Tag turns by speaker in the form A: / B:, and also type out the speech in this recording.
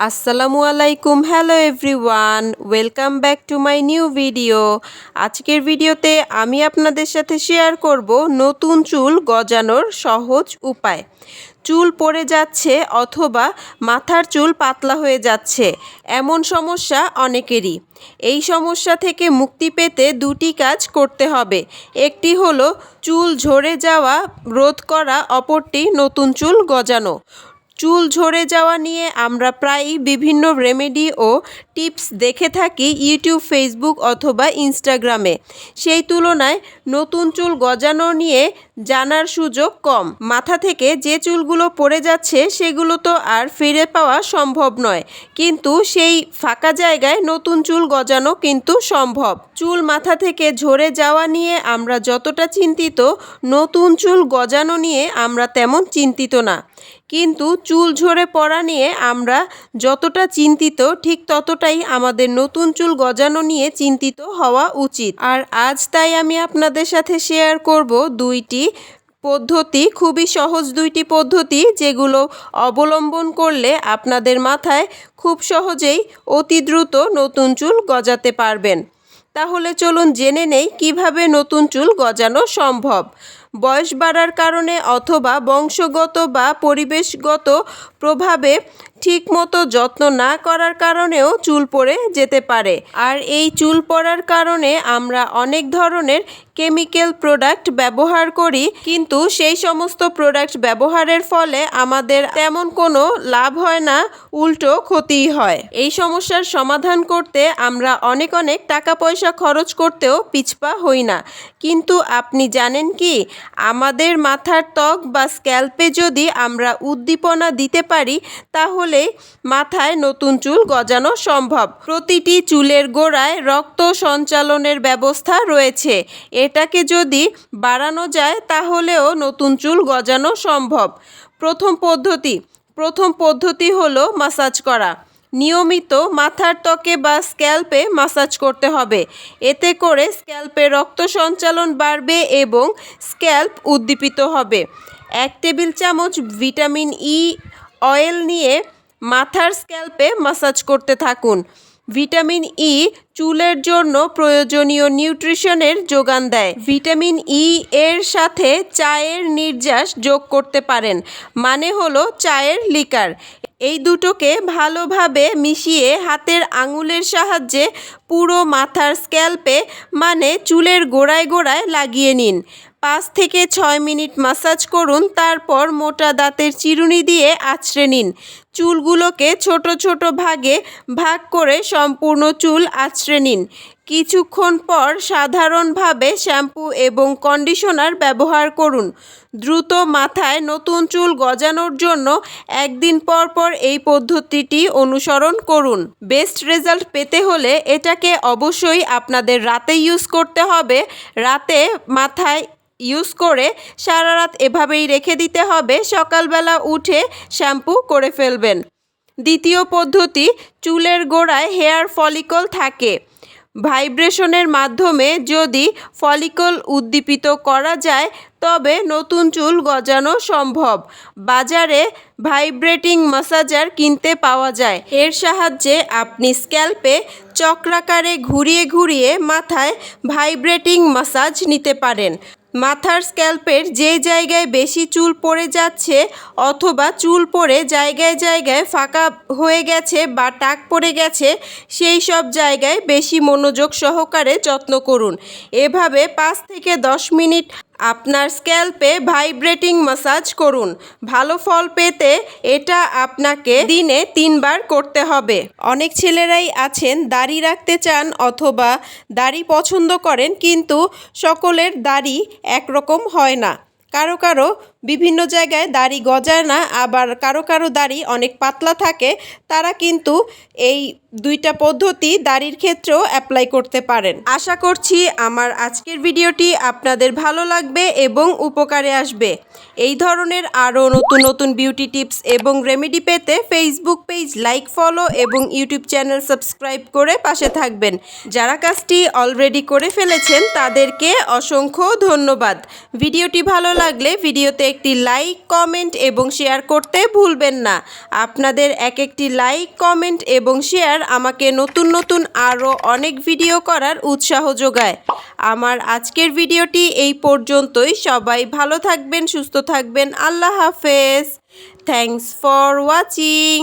A: আসসালামু আলাইকুম, hello everyone, welcome back to my new video. আজকের ভিডিওতে আমি আপনাদের সাথে শেয়ার করব নতুন চুল গজানোর সহজ উপায়। চুল পড়ে যাচ্ছে অথবা মাথার চুল পাতলা হয়ে যাচ্ছে, এমন সমস্যা অনেকেরই। এই সমস্যা থেকে মুক্তি পেতে দুটি কাজ করতে হবে। একটি হলো চুল ঝরে যাওয়া রোধ করা, অপরটি নতুন চুল গজানো। চুল ঝরে যাওয়া নিয়ে আমরা প্রায়ই বিভিন্ন রেমেডি ও টিপস দেখে থাকি ইউটিউব, ফেসবুক অথবা ইনস্টাগ্রামে। সেই তুলনায় নতুন চুল গজানো নিয়ে জানার সুযোগ কম। মাথা থেকে যে চুলগুলো পড়ে যাচ্ছে সেগুলো তো আর ফিরে পাওয়া সম্ভব নয়, কিন্তু সেই ফাঁকা জায়গায় নতুন চুল গজানো কিন্তু সম্ভব। চুল মাথা থেকে ঝরে যাওয়া নিয়ে আমরা যতটা চিন্তিত, নতুন চুল গজানো নিয়ে আমরা তেমন চিন্তিত না। কিন্তু চুল ঝরে পড়া নিয়ে আমরা যতটা চিন্তিত, ঠিক ততটাই আমাদের নতুন চুল গজানো নিয়ে চিন্তিত হওয়া উচিত। আর আজ তাই আমি আপনাদের সাথে শেয়ার করব দুইটি পদ্ধতি, খুবই সহজ দুইটি পদ্ধতি, যেগুলো অবলম্বন করলে আপনাদের মাথায় খুব সহজেই অতি দ্রুত নতুন চুল গজাতে পারবেন। তাহলে চলুন জেনে নেই কিভাবে নতুন চুল গজানো সম্ভব। বয়স বাড়ার কারণে অথবা বংশগত বা পরিবেশগত প্রভাবে ঠিকমতো যত্ন না করার কারণেও চুল পড়ে যেতে পারে। আর এই চুল পড়ার কারণে আমরা অনেক ধরনের কেমিক্যাল প্রোডাক্ট ব্যবহার করি, কিন্তু সেই সমস্ত প্রোডাক্ট ব্যবহারের ফলে আমাদের তেমন কোনো লাভ হয় না, উল্টো ক্ষতিই হয়। এই সমস্যার সমাধান করতে আমরা অনেক টাকা পয়সা খরচ করতেও পিছপা হই না। কিন্তু আপনি জানেন কি, আমাদের মাথার ত্বক বা স্ক্যাল্পে যদি আমরা উদ্দীপনা দিতে পারি, তাহলে মাথায় নতুন চুল গজানো সম্ভব। প্রতিটি চুলের গোড়ায় রক্ত সঞ্চালনের ব্যবস্থা রয়েছে। এটাকে যদি বাড়ানো যায় তাহলেও নতুন চুল গজানো সম্ভব। প্রথম পদ্ধতি হলো মাসাজ করা। নিয়মিত মাথার ত্বকে বা স্ক্যাল্পে মাসাজ করতে হবে। এতে করে স্ক্যাল্পে রক্ত সঞ্চালন বাড়বে এবং স্ক্যাল্প উদ্দীপিত হবে। 1 টেবিল চামচ ভিটামিন ই অয়েল নিয়ে মাথার স্ক্যাল্পে মাসাজ করতে থাকুন। ভিটামিন ই চুলের জন্য প্রয়োজনীয় নিউট্রিশনের যোগান দেয়। ভিটামিন ই এর সাথে চায়ের নির্যাস যোগ করতে পারেন, মানে হলো চায়ের লিকার। এই দুটোকে ভালোভাবে মিশিয়ে হাতের আঙুলের সাহায্যে পুরো মাথার স্ক্যাল্পে, মানে চুলের গোড়ায় গোড়ায় লাগিয়ে নিন। 5 থেকে 6 মিনিট মাসাজ করুন, তারপর মোটা দাঁতের চিরুনি দিয়ে আঁচড়ে নিন। চুলগুলোকে ছোট ছোট ভাগে ভাগ করে সম্পূর্ণ চুল আঁচড়ে নিন। কিছুক্ষণ পর সাধারণভাবে শ্যাম্পু এবং কন্ডিশনার ব্যবহার করুন। দ্রুত মাথায় নতুন চুল গজানোর জন্য একদিন পর পর এই পদ্ধতিটি অনুসরণ করুন। বেস্ট রেজাল্ট পেতে হলে এটাকে অবশ্যই আপনাদের রাতে ইউজ করতে হবে। রাতে মাথায় ইউজ করে সারা রাত এভাবেই রেখে দিতে হবে। সকালবেলা উঠে শ্যাম্পু করে ফেলবেন। দ্বিতীয় পদ্ধতি, চুলের গোড়ায় হেয়ার ফলিকল থাকে। ভাইব্রেশনের মাধ্যমে যদি ফলিকল উদ্দীপিত করা যায় তবে নতুন চুল গজানো সম্ভব। বাজারে ভাইব্রেটিং ম্যাসাজার কিনতে পাওয়া যায়। এর সাহায্যে আপনি স্ক্যাল্পে চক্রাকারে ঘুরিয়ে ঘুরিয়ে মাথায় ভাইব্রেটিং ম্যাসাজ নিতে পারেন। মাথার স্ক্যাল্পের যে জায়গায় বেশি চুল পড়ে যাচ্ছে অথবা চুল পড়ে জায়গায় জায়গায় ফাঁকা হয়ে গেছে বা টাক পড়ে গেছে, সেই সব জায়গায় বেশি মনোযোগ সহকারে যত্ন করুন। এভাবে 5 থেকে 10 মিনিট আপনার স্ক্যাল্পে ভাইব্রেটিং ম্যাসাজ করুন। ভালো ফল পেতে এটা আপনাকে দিনে 3 বার করতে হবে। অনেক ছেলেরাই আছেন দাড়ি রাখতে চান অথবা দাড়ি পছন্দ করেন, কিন্তু সকলের দাড়ি একরকম হয় না। কারো কারো বিভিন্ন জায়গায় দাড়ি গজায় না, আবার কারো কারো দাড়ি অনেক পাতলা থাকে। তারা কিন্তু এই দুইটা পদ্ধতি দাড়ির ক্ষেত্রেও অ্যাপ্লাই করতে পারেন। আশা করছি আমার আজকের ভিডিওটি আপনাদের ভালো লাগবে এবং উপকারে আসবে। এই ধরনের আরও নতুন বিউটি টিপস এবং রেমেডি পেতে ফেসবুক পেজ লাইক, ফলো এবং ইউটিউব চ্যানেল সাবস্ক্রাইব করে পাশে থাকবেন। যারা কাজটি অলরেডি করে ফেলেছেন তাদেরকে অসংখ্য ধন্যবাদ। ভিডিওটি ভালো লাগলে ভিডিওতে একটি লাইক, কমেন্ট এবং শেয়ার করতে ভুলবেন না। আপনাদের এক একটি লাইক, কমেন্ট এবং শেয়ার আমাকে নতুন নতুন আরও অনেক ভিডিও করার উৎসাহ যোগায়। আমার আজকের ভিডিওটি এই পর্যন্তই। সবাই ভালো থাকবেন, সুস্থ থাকবেন। আল্লাহ হাফেজ। Thanks for watching.